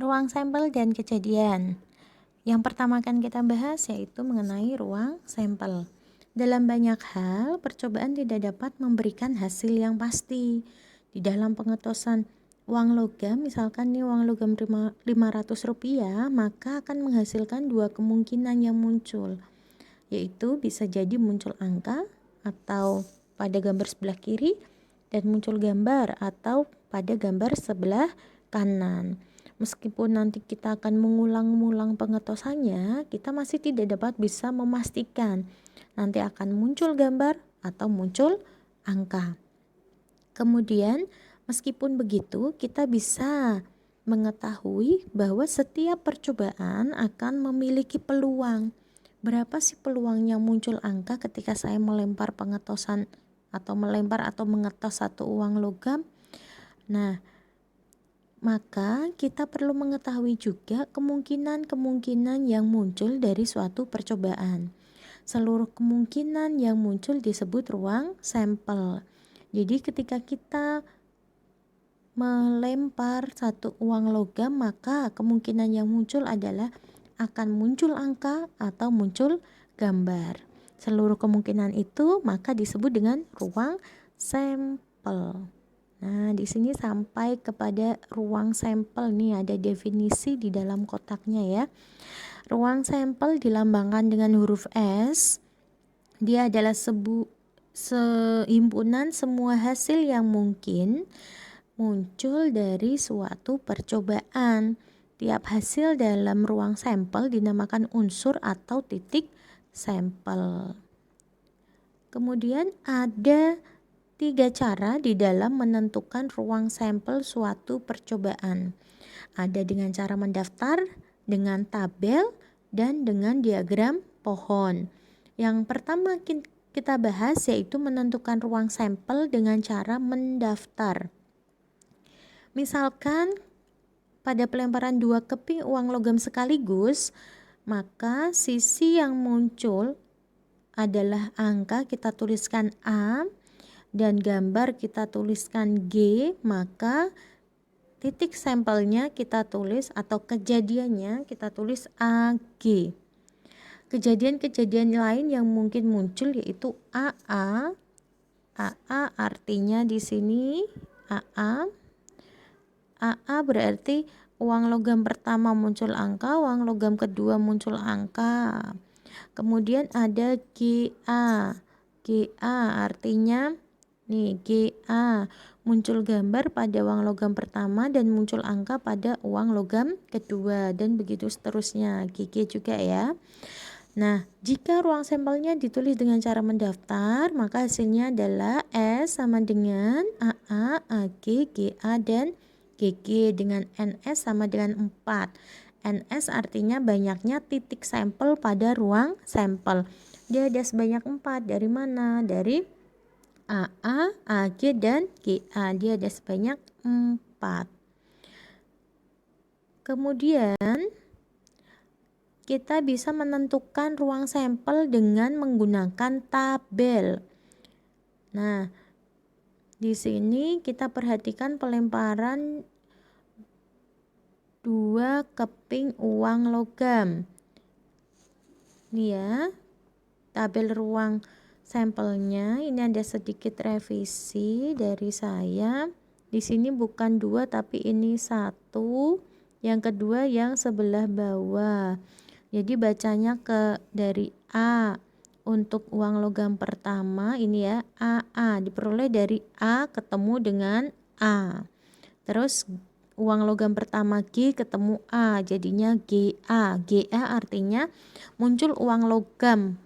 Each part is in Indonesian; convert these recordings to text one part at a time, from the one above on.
ruang sampel dan kejadian. Yang pertama akan kita bahas yaitu mengenai ruang sampel. Dalam banyak hal, percobaan tidak dapat memberikan hasil yang pasti. Di dalam pengetosan uang logam, misalkan nih uang logam Rp500, maka akan menghasilkan dua kemungkinan yang muncul, yaitu bisa jadi muncul angka atau pada gambar sebelah kiri dan muncul gambar atau pada gambar sebelah kanan. Meskipun nanti kita akan mengulang-ulang pengetosannya, kita masih tidak dapat bisa memastikan nanti akan muncul gambar atau muncul angka. Kemudian, meskipun begitu, kita bisa mengetahui bahwa setiap percobaan akan memiliki peluang. Berapa sih peluangnya muncul angka ketika saya melempar pengetosan atau melempar atau mengetos satu uang logam? Nah, maka kita perlu mengetahui juga kemungkinan-kemungkinan yang muncul dari suatu percobaan. Seluruh kemungkinan yang muncul disebut ruang sampel. Jadi ketika kita melempar satu uang logam, maka kemungkinan yang muncul adalah akan muncul angka atau muncul gambar. Seluruh kemungkinan itu maka disebut dengan ruang sampel. Nah, di sini sampai kepada ruang sampel nih, ada definisi di dalam kotaknya ya. Ruang sampel dilambangkan dengan huruf S. Dia adalah sehimpunan semua hasil yang mungkin muncul dari suatu percobaan. Tiap hasil dalam ruang sampel dinamakan unsur atau titik sampel. Kemudian ada 3 cara di dalam menentukan ruang sampel suatu percobaan. Ada dengan cara mendaftar, dengan tabel, dan dengan diagram pohon. Yang pertama kita bahas yaitu menentukan ruang sampel dengan cara mendaftar. Misalkan pada pelemparan 2 keping uang logam sekaligus, maka sisi yang muncul adalah angka, kita tuliskan A, dan gambar kita tuliskan G, maka titik sampelnya kita tulis atau kejadiannya kita tulis AG. Kejadian-kejadian lain yang mungkin muncul yaitu AA. AA artinya di sini AA berarti uang logam pertama muncul angka, uang logam kedua muncul angka. Kemudian ada GA. GA artinya nih, GA muncul gambar pada uang logam pertama dan muncul angka pada uang logam kedua, dan begitu seterusnya. GG juga ya. Nah, jika ruang sampelnya ditulis dengan cara mendaftar, maka hasilnya adalah S sama dengan AA, AG, GA, dan GG dengan NS sama dengan 4. NS artinya banyaknya titik sampel pada ruang sampel. Dia ada sebanyak 4. Dari mana? Dari AA, AG, dan GA. Dia ada sebanyak 4. Kemudian kita bisa menentukan ruang sampel dengan menggunakan tabel. Nah, di sini kita perhatikan pelemparan 2 keping uang logam. Nih ya, tabel ruang sampelnya. Ini ada sedikit revisi dari saya. Di sini bukan 2 tapi ini 1. Yang kedua yang sebelah bawah. Jadi bacanya dari A. Untuk uang logam pertama ini ya, AA diperoleh dari A ketemu dengan A. Terus uang logam pertama G ketemu A, jadinya GA. GA artinya muncul uang logam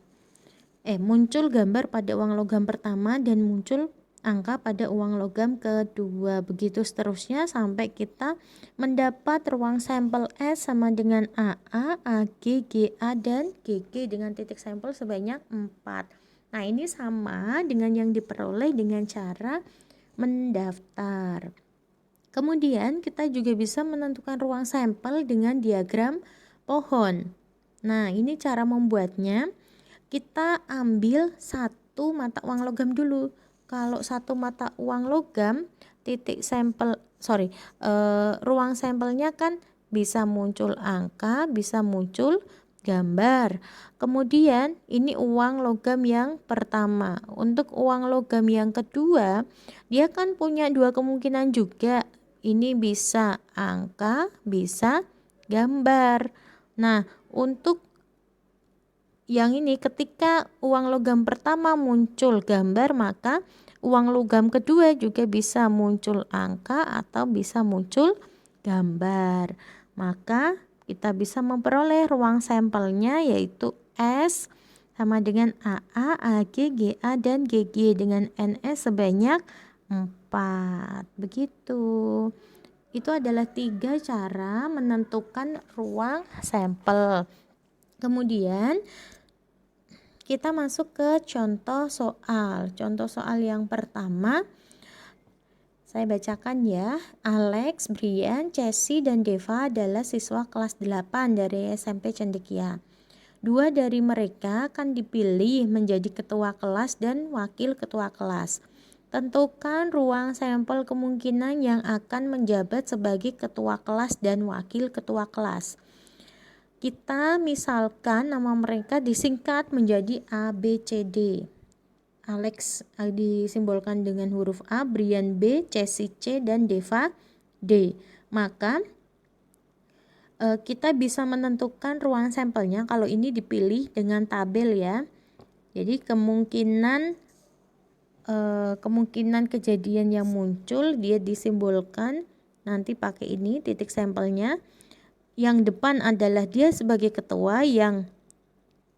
muncul gambar pada uang logam pertama dan muncul angka pada uang logam kedua. Begitu seterusnya sampai kita mendapat ruang sampel S sama dengan AA, AG, GA, dan GG dengan titik sampel sebanyak 4. Nah, ini sama dengan yang diperoleh dengan cara mendaftar. Kemudian kita juga bisa menentukan ruang sampel dengan diagram pohon. Nah, ini cara membuatnya. Kita ambil satu mata uang logam dulu. Kalau satu mata uang logam, ruang sampelnya kan bisa muncul angka, bisa muncul gambar. Kemudian ini uang logam yang pertama. Untuk uang logam yang kedua, dia kan punya dua kemungkinan juga. Ini bisa angka, bisa gambar. Nah, untuk yang ini ketika uang logam pertama muncul gambar, maka uang logam kedua juga bisa muncul angka atau bisa muncul gambar. Maka kita bisa memperoleh ruang sampelnya yaitu S sama dengan AA, AG, GA, dan GG dengan NS sebanyak 4. Begitu. Itu adalah 3 cara menentukan ruang sampel. Kemudian kita masuk ke contoh soal. Contoh soal yang pertama, saya bacakan ya. Alex, Brian, Chelsea, dan Deva adalah siswa kelas 8 dari SMP Cendekia. 2 dari mereka akan dipilih menjadi ketua kelas dan wakil ketua kelas. Tentukan ruang sampel kemungkinan yang akan menjabat sebagai ketua kelas dan wakil ketua kelas. Kita misalkan nama mereka disingkat menjadi A, B, C, D. Alex disimbolkan dengan huruf A, Brian B, Chelsea C, dan Deva D. Maka kita bisa menentukan ruang sampelnya kalau ini dipilih dengan tabel ya. Jadi kemungkinan kejadian yang muncul dia disimbolkan nanti pakai ini titik sampelnya. Yang depan adalah dia sebagai ketua, yang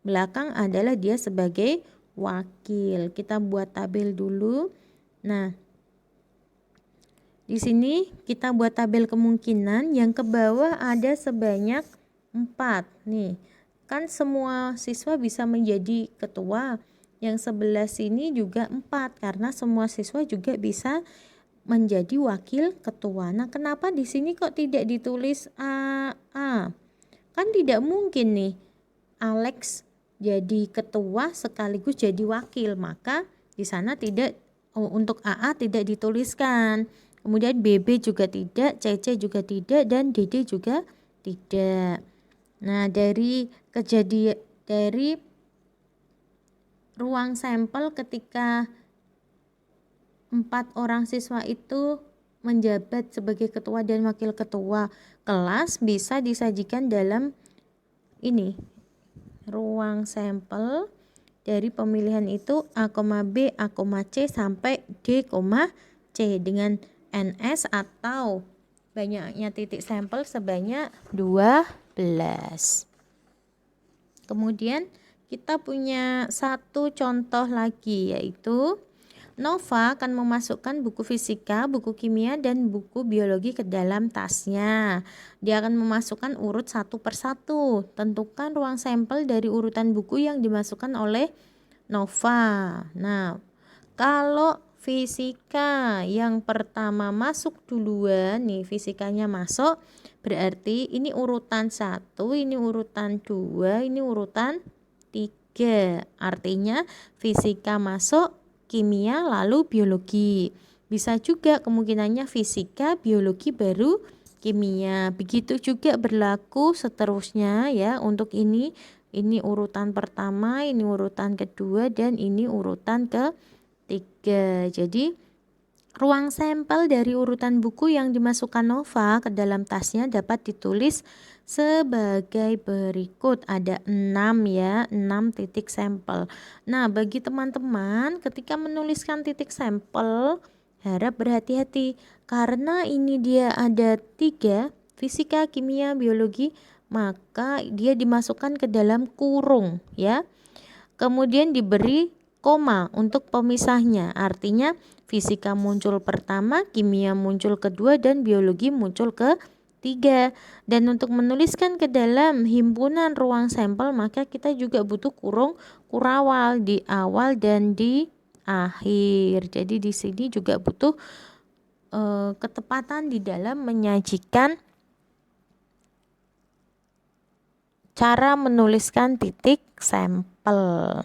belakang adalah dia sebagai wakil. Kita buat tabel dulu. Nah, di sini kita buat tabel kemungkinan. Yang ke bawah ada sebanyak 4. Nih, kan semua siswa bisa menjadi ketua. Yang sebelah sini juga 4 karena semua siswa juga bisa menjadi wakil ketua. Nah, kenapa di sini kok tidak ditulis AA? Kan tidak mungkin nih Alex jadi ketua sekaligus jadi wakil, maka di sana untuk AA tidak dituliskan. Kemudian BB juga tidak, CC juga tidak, dan DD juga tidak. Nah, dari ruang sampel ketika 4 orang siswa itu menjabat sebagai ketua dan wakil ketua kelas bisa disajikan dalam ini ruang sampel dari pemilihan itu A, B, A, C sampai D, C dengan NS atau banyaknya titik sampel sebanyak 12. Kemudian kita punya satu contoh lagi yaitu Nova akan memasukkan buku fisika, buku kimia, dan buku biologi ke dalam tasnya. Dia akan memasukkan urut satu persatu. Tentukan ruang sampel dari urutan buku yang dimasukkan oleh Nova. Nah, kalau fisika yang pertama masuk duluan, nih fisikanya masuk, berarti ini urutan 1, ini urutan 2, ini urutan 3. Artinya fisika masuk, kimia, lalu biologi. Bisa juga kemungkinannya fisika, biologi, baru kimia. Begitu juga berlaku seterusnya ya. Untuk ini urutan pertama, ini urutan kedua, dan ini urutan ketiga. Jadi ruang sampel dari urutan buku yang dimasukkan Nova ke dalam tasnya dapat ditulis sebagai berikut. Ada 6 ya, 6 titik sampel. Nah, bagi teman-teman ketika menuliskan titik sampel harap berhati-hati karena ini dia ada 3, fisika, kimia, biologi, maka dia dimasukkan ke dalam kurung ya. Kemudian diberi koma untuk pemisahnya. Artinya fisika muncul pertama, kimia muncul kedua, dan biologi muncul ketiga. Dan untuk menuliskan ke dalam himpunan ruang sampel maka kita juga butuh kurung kurawal di awal dan di akhir. Jadi di sini juga butuh ketepatan di dalam menyajikan cara menuliskan titik sampel.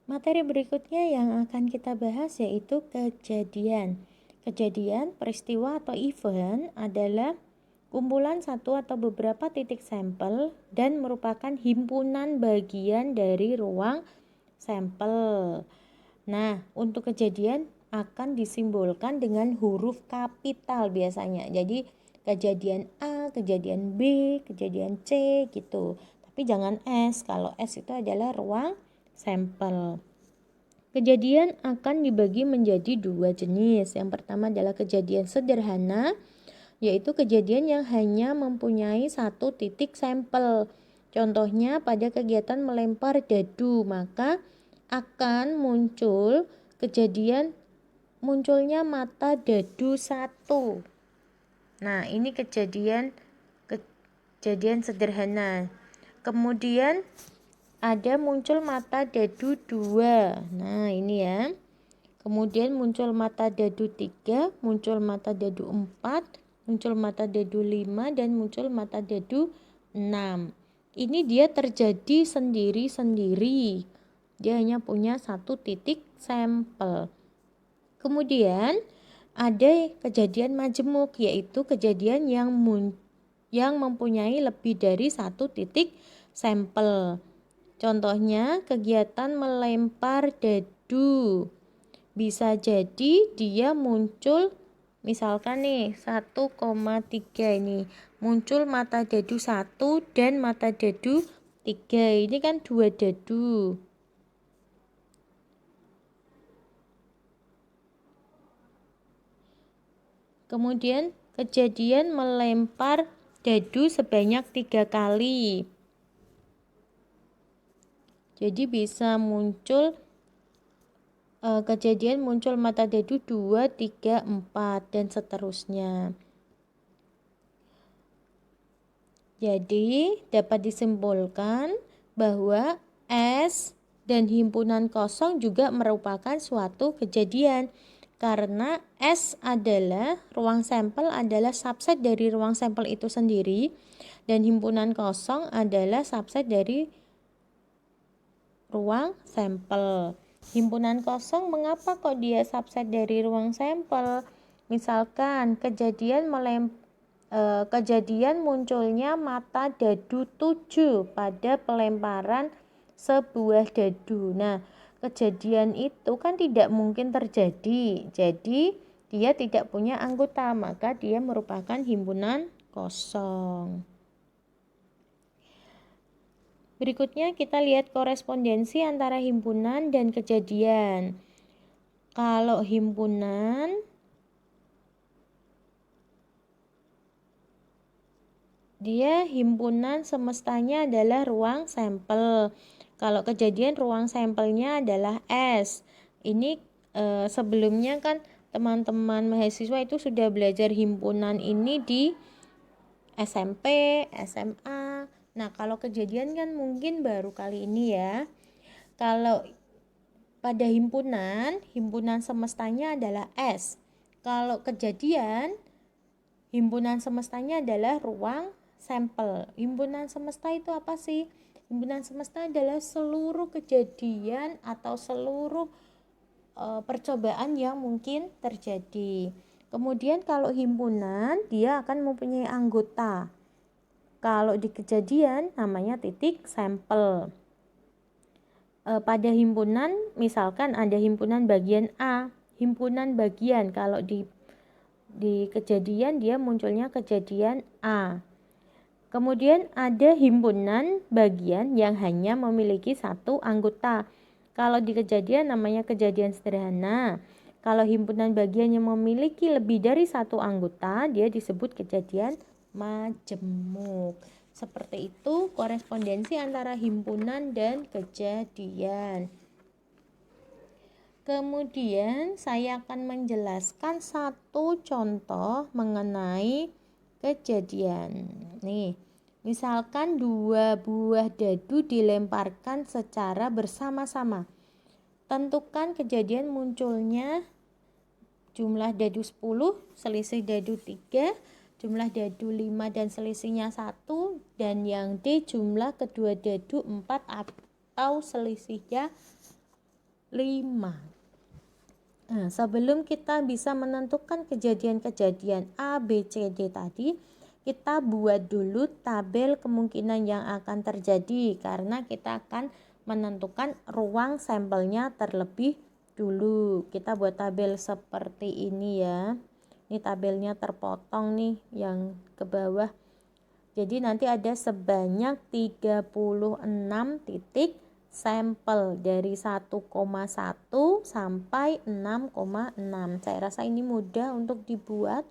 Materi berikutnya yang akan kita bahas yaitu kejadian. Kejadian, peristiwa atau event adalah kumpulan satu atau beberapa titik sampel dan merupakan himpunan bagian dari ruang sampel. Nah, untuk kejadian akan disimbolkan dengan huruf kapital biasanya. Jadi kejadian A, kejadian B, kejadian C gitu. Tapi jangan S. Kalau S itu adalah ruang sampel. Kejadian akan dibagi menjadi dua jenis. Yang pertama adalah kejadian sederhana, yaitu kejadian yang hanya mempunyai satu titik sampel. Contohnya pada kegiatan melempar dadu, maka akan muncul kejadian munculnya mata dadu satu. Nah, ini kejadian sederhana. Kemudian ada muncul mata dadu 2. Nah, ini ya. Kemudian muncul mata dadu 3, muncul mata dadu 4, muncul mata dadu 5, dan muncul mata dadu 6. Ini dia terjadi sendiri-sendiri. Dia hanya punya satu titik sampel. Kemudian ada kejadian majemuk, yaitu kejadian yang mempunyai lebih dari satu titik sampel. Contohnya kegiatan melempar dadu. Bisa jadi dia muncul misalkan nih 1,3 ini. Muncul mata dadu 1 dan mata dadu 3. Ini kan 2 dadu. Kemudian kejadian melempar dadu sebanyak 3 kali. Jadi bisa muncul kejadian muncul mata dadu 2, 3, 4 dan seterusnya. Jadi dapat disimpulkan bahwa S dan himpunan kosong juga merupakan suatu kejadian, karena S adalah ruang sampel adalah subset dari ruang sampel itu sendiri, dan himpunan kosong adalah subset dari ruang sampel. Himpunan kosong mengapa kok dia subset dari ruang sampel? Misalkan kejadian munculnya mata dadu 7 pada pelemparan sebuah dadu. Nah, kejadian itu kan tidak mungkin terjadi. Jadi, dia tidak punya anggota, maka dia merupakan himpunan kosong. Berikutnya kita lihat korespondensi antara himpunan dan kejadian. Kalau himpunan, dia himpunan semestanya adalah ruang sampel. Kalau kejadian ruang sampelnya adalah S. Ini sebelumnya kan teman-teman mahasiswa itu sudah belajar himpunan ini di SMP, SMA. Nah, kalau kejadian kan mungkin baru kali ini ya. Kalau pada himpunan semestanya adalah S. Kalau kejadian, himpunan semestanya adalah ruang sampel. Himpunan semesta itu apa sih? Himpunan semesta adalah seluruh kejadian atau seluruh percobaan yang mungkin terjadi. Kemudian kalau himpunan, dia akan mempunyai anggota. Kalau di kejadian namanya titik sampel. Pada himpunan misalkan ada himpunan bagian A, himpunan bagian. Kalau di kejadian dia munculnya kejadian A. Kemudian ada himpunan bagian yang hanya memiliki satu anggota. Kalau di kejadian namanya kejadian sederhana. Kalau himpunan bagian yang memiliki lebih dari satu anggota, dia disebut kejadian majemuk. Seperti itu korespondensi antara himpunan dan kejadian. Kemudian saya akan menjelaskan satu contoh mengenai kejadian. Nih, misalkan 2 buah dadu dilemparkan secara bersama-sama. Tentukan kejadian munculnya jumlah dadu 10, selisih dadu 3, jumlah dadu 5 dan selisihnya 1, dan yang D jumlah kedua dadu 4 atau selisihnya Nah, sebelum kita bisa menentukan kejadian-kejadian A, B, C, D tadi, kita buat dulu tabel kemungkinan yang akan terjadi karena kita akan menentukan ruang sampelnya terlebih dulu. Kita buat tabel seperti ini ya. Ini tabelnya terpotong nih yang ke bawah. Jadi nanti ada sebanyak 36 titik sampel dari 1,1 sampai 6,6. Saya rasa ini mudah untuk dibuat.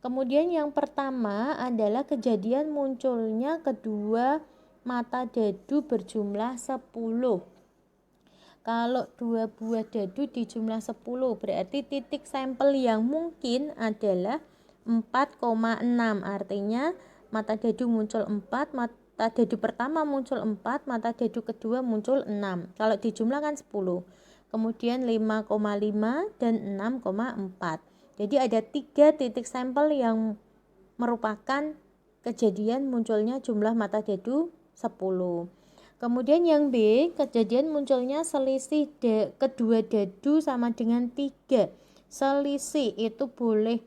Kemudian yang pertama adalah kejadian munculnya kedua mata dadu berjumlah 10. Kalau dua buah dadu di jumlah 10 berarti titik sampel yang mungkin adalah 4,6. Artinya mata dadu muncul 4, mata dadu pertama muncul 4, mata dadu kedua muncul 6. Kalau dijumlahkan 10. Kemudian 5,5 dan 6,4. Jadi ada 3 titik sampel yang merupakan kejadian munculnya jumlah mata dadu 10. Kemudian yang B, kejadian munculnya selisih kedua dadu sama dengan 3. Selisih itu boleh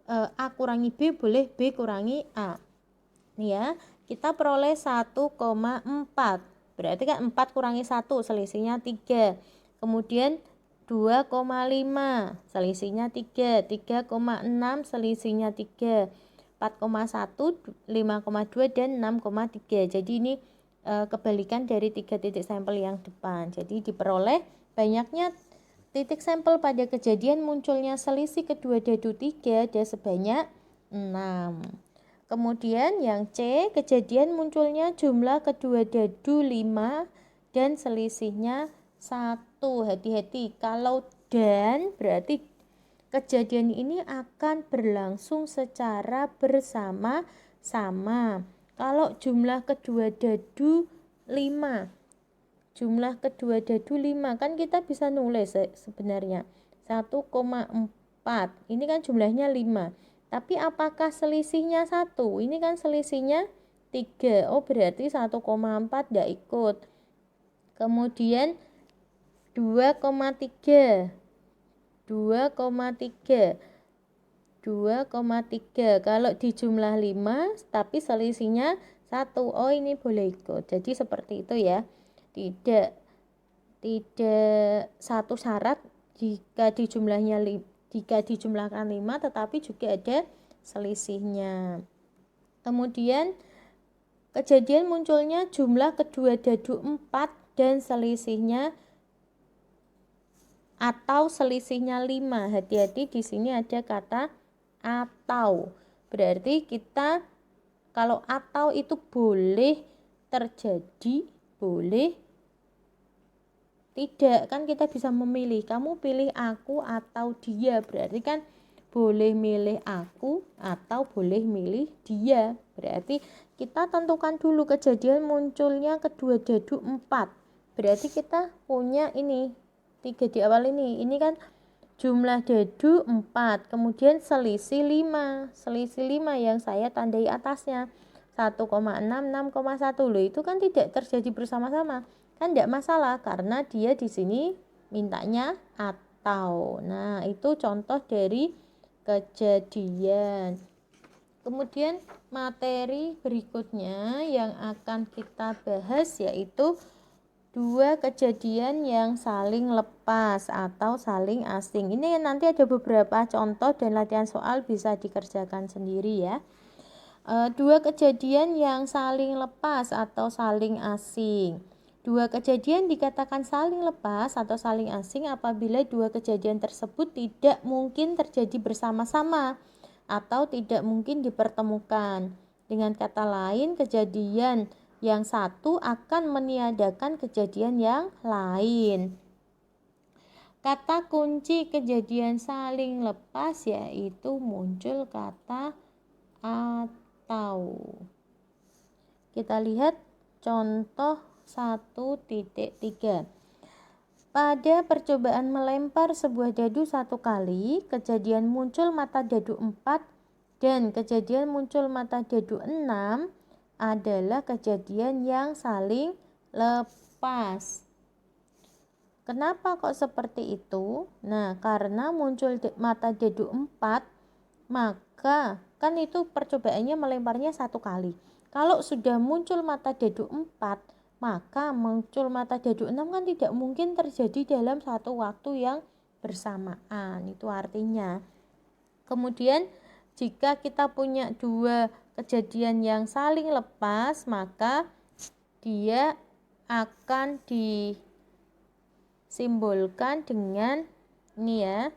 A kurangi B, boleh B kurangi A. Nih ya, kita peroleh 1,4. Berarti kan 4 kurangi 1, selisihnya 3. Kemudian 2,5, selisihnya 3. 3,6, selisihnya 3. 4,1, 5,2, dan 6,3. Jadi ini kebalikan dari 3 titik sampel yang depan. Jadi diperoleh banyaknya titik sampel pada kejadian munculnya selisih kedua dadu 3 ada sebanyak 6. Kemudian yang C, kejadian munculnya jumlah kedua dadu 5 dan selisihnya 1. Hati-hati, kalau dan berarti kejadian ini akan berlangsung secara bersama-sama. Kalau jumlah kedua dadu 5, jumlah kedua dadu 5 kan kita bisa nulis sebenarnya 1,4. Ini kan jumlahnya 5. Tapi apakah selisihnya 1? Ini kan selisihnya 3. Oh, berarti 1,4 tidak ikut. Kemudian 2,3. 2,3 kalau dijumlah 5 tapi selisihnya 1. Oh, ini boleh ikut. Jadi seperti itu ya. Tidak satu syarat jika dijumlahkan 5 tetapi juga ada selisihnya. Kemudian kejadian munculnya jumlah kedua dadu 4 dan selisihnya atau selisihnya 5. Hati-hati, di sini ada kata atau. Berarti kita kalau atau itu boleh terjadi, boleh tidak. Kan kita bisa memilih, kamu pilih aku atau dia. Berarti kan boleh milih aku atau boleh milih dia. Berarti kita tentukan dulu kejadian munculnya kedua dadu 4. Berarti kita punya ini 3 di awal ini kan jumlah dadu 4, kemudian selisih 5. Selisih 5 yang saya tandai atasnya 1,6, 6,1. Loh, itu kan tidak terjadi bersama-sama. Kan tidak masalah karena dia di sini mintanya atau. Nah, itu contoh dari kejadian. Kemudian materi berikutnya yang akan kita bahas yaitu 2 kejadian yang saling lepas atau saling asing. Ini nanti ada beberapa contoh dan latihan soal bisa dikerjakan sendiri ya. 2 kejadian yang saling lepas atau saling asing. 2 kejadian dikatakan saling lepas atau saling asing apabila 2 kejadian tersebut tidak mungkin terjadi bersama-sama atau tidak mungkin dipertemukan. Dengan kata lain, kejadian yang satu akan meniadakan kejadian yang lain. Kata kunci kejadian saling lepas yaitu muncul kata atau. Kita lihat contoh 1.3. Pada percobaan melempar sebuah dadu 1 kali, kejadian muncul mata dadu 4 dan kejadian muncul mata dadu 6 adalah kejadian yang saling lepas. Kenapa kok seperti itu? Nah, karena muncul mata dedu 4, maka kan itu percobaannya melemparnya 1 kali. Kalau sudah muncul mata dedu 4, maka muncul mata dedu 6 kan tidak mungkin terjadi dalam satu waktu yang bersamaan. Itu artinya. Kemudian jika kita punya dua kejadian yang saling lepas, maka dia akan disimbolkan dengan ini ya,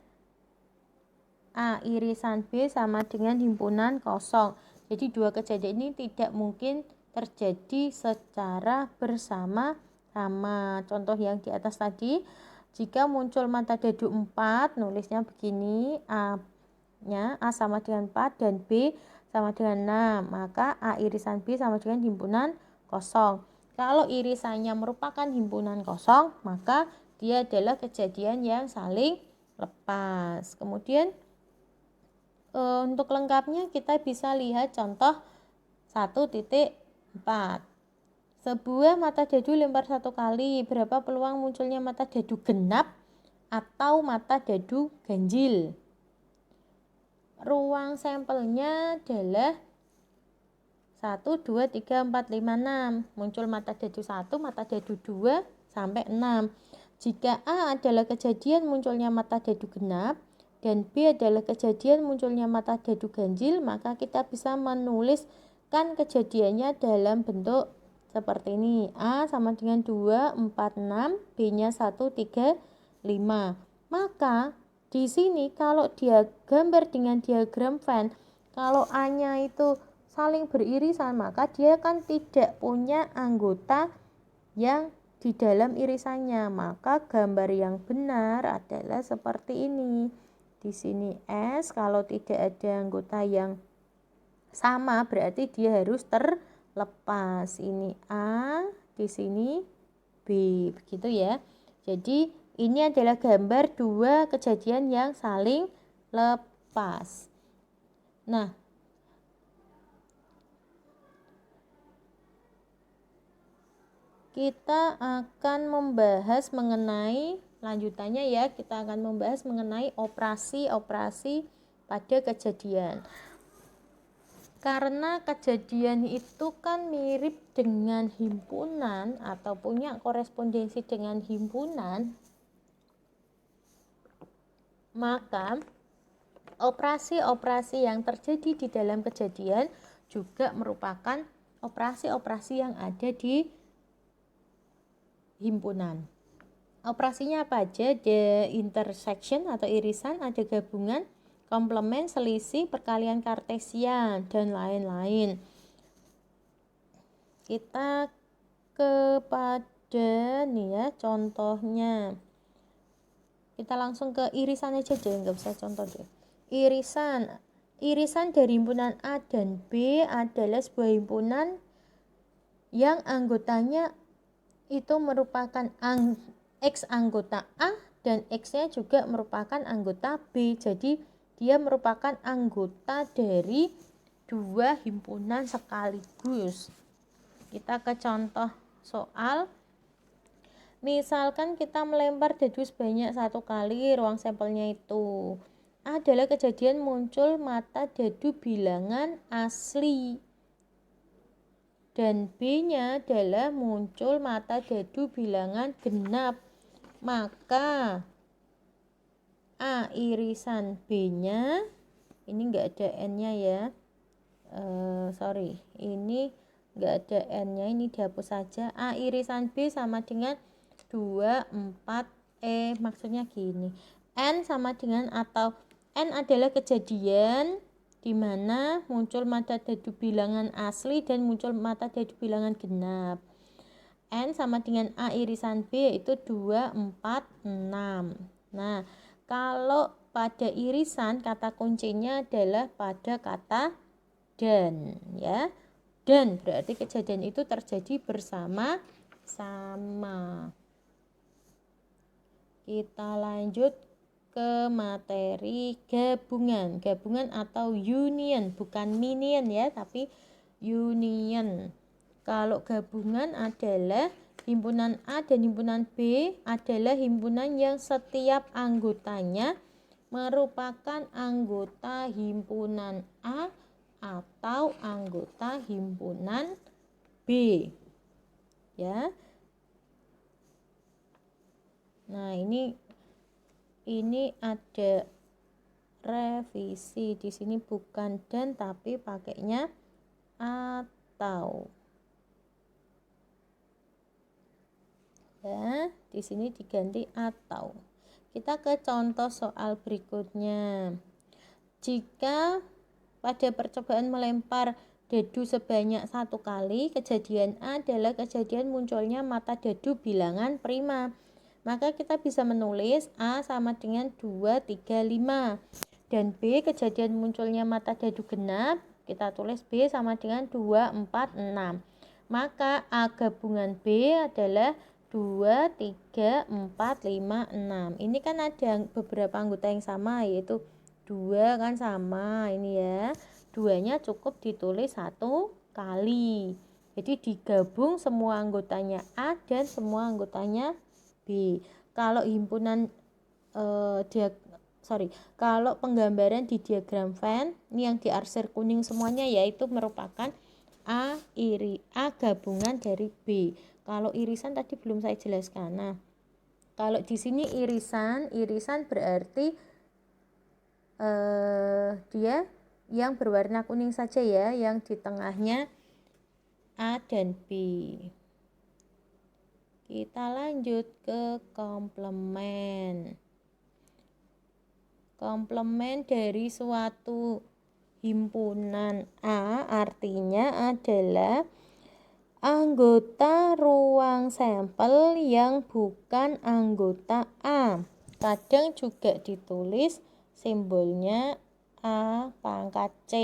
A irisan B sama dengan himpunan kosong. Jadi dua kejadian ini tidak mungkin terjadi secara bersama-sama. Contoh yang di atas tadi, jika muncul mata dedu 4, nulisnya begini, A-nya A sama dengan 4 dan B sama dengan 6, maka A irisan B sama dengan himpunan kosong. Kalau irisannya merupakan himpunan kosong, maka dia adalah kejadian yang saling lepas. Kemudian untuk lengkapnya kita bisa lihat contoh 1.4. Sebuah mata dedu lempar 1 kali, berapa peluang munculnya mata dedu genap atau mata dedu ganjil? Ruang sampelnya adalah 1, 2, 3, 4, 5, 6. Muncul mata dedu 1, mata dedu 2 sampai 6. Jika A adalah kejadian munculnya mata dedu genap dan B adalah kejadian munculnya mata dedu ganjil, maka kita bisa menuliskan kejadiannya dalam bentuk seperti ini. A sama dengan 2, 4, 6, B-nya 1, 3, 5. Maka di sini kalau dia gambar dengan diagram Venn, kalau A-nya itu saling beririsan, maka dia kan tidak punya anggota yang di dalam irisannya. Maka gambar yang benar adalah seperti ini. Di sini S, kalau tidak ada anggota yang sama berarti dia harus terlepas. Ini A, di sini B, begitu ya. Jadi ini adalah gambar dua kejadian yang saling lepas. Nah, kita akan membahas mengenai lanjutannya ya, kita akan membahas mengenai operasi-operasi pada kejadian. Karena kejadian itu kan mirip dengan himpunan atau punya korespondensi dengan himpunan, maka operasi-operasi yang terjadi di dalam kejadian juga merupakan operasi-operasi yang ada di himpunan. Operasinya apa aja? Ada intersection atau irisan, ada gabungan, komplement, selisih, perkalian kartesian, dan lain-lain. Kita kepada nih ya contohnya. Kita langsung ke irisan aja deh, nggak usah contoh deh. Irisan dari himpunan A dan B adalah sebuah himpunan yang anggotanya itu merupakan X anggota A dan X-nya juga merupakan anggota B. Jadi dia merupakan anggota dari dua himpunan sekaligus. Kita ke contoh soal. Misalkan kita melempar dedu sebanyak 1 kali, ruang sampelnya itu adalah kejadian muncul mata dedu bilangan asli. Dan B-nya adalah muncul mata dedu bilangan genap. Maka A irisan B-nya, ini enggak ada N-nya ya. Ini enggak ada N-nya, ini dihapus saja. A irisan B sama dengan 2, 4, maksudnya gini. N sama dengan atau N adalah kejadian di mana muncul mata dedu bilangan asli dan muncul mata dedu bilangan genap. N sama dengan A irisan B yaitu 2, 4, 6. Nah, kalau pada irisan kata kuncinya adalah pada kata dan ya. Dan berarti kejadian itu terjadi bersama-sama. Kita lanjut ke materi gabungan atau union, bukan minion ya, tapi union. Kalau gabungan adalah Himpunan A dan himpunan B adalah himpunan yang setiap anggotanya merupakan anggota himpunan A atau anggota himpunan B. Ya. Nah, ini ada revisi. Di sini bukan dan tapi pakainya atau. Ya, di sini diganti atau. Kita ke contoh soal berikutnya. Jika pada percobaan melempar dadu sebanyak 1 kali, kejadian A adalah kejadian munculnya mata dadu bilangan prima. Maka kita bisa menulis A sama dengan 2, 3, 5. Dan B kejadian munculnya mata dadu genap, kita tulis B sama dengan 2, 4, 6. Maka A gabungan B adalah 2, 3, 4, 5, 6. Ini kan ada beberapa anggota yang sama, yaitu 2 kan sama ini ya. 2-nya cukup ditulis 1 kali. Jadi digabung semua anggotanya A dan semua anggotanya B. Kalau himpunan kalau penggambaran di diagram Venn, ini yang diarsir kuning semuanya, yaitu merupakan A gabungan dari B. Kalau irisan tadi belum saya jelaskan. Nah, kalau di sini irisan berarti dia yang berwarna kuning saja ya, yang di tengahnya A dan B. Kita lanjut ke komplement. Komplement dari suatu himpunan A artinya adalah anggota ruang sampel yang bukan anggota A. Kadang juga ditulis simbolnya A pangkat C.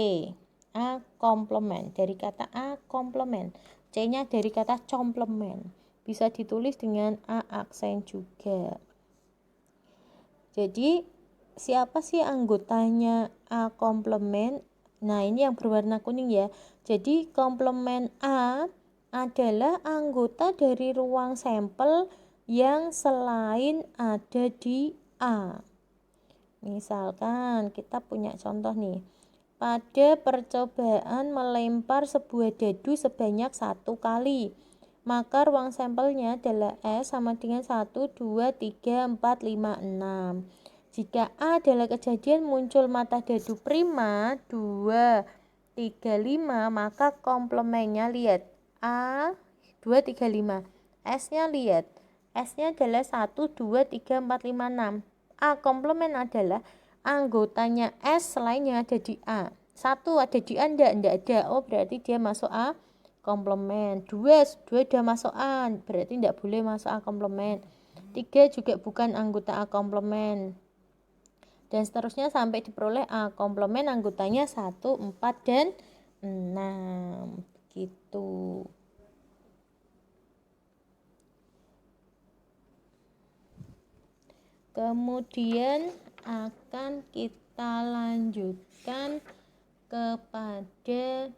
A komplement, dari kata A komplement. C-nya dari kata complement. Bisa ditulis dengan A aksen juga. Jadi siapa sih anggotanya A komplement? Nah, ini yang berwarna kuning ya. Jadi komplement A adalah anggota dari ruang sampel yang selain ada di A. Misalkan kita punya contoh nih. Pada percobaan melempar sebuah dadu sebanyak 1 kali, maka ruang sampelnya adalah S sama dengan 1, 2, 3, 4, 5, 6. Jika A adalah kejadian muncul mata dadu prima 2, 3, 5, maka komplemennya lihat A 2, 3, 5. S-nya lihat. S-nya adalah 1, 2, 3, 4, 5, 6. A komplement adalah anggotanya S selain yang ada di A. 1 ada di A, enggak ada. Oh, berarti dia masuk A komplement. 2 udah masuk A, berarti enggak boleh masuk A komplement. 3 juga bukan anggota A komplement. Dan seterusnya sampai diperoleh A komplement anggotanya 1, 4, dan 6. Gitu. Kemudian akan kita lanjutkan kepada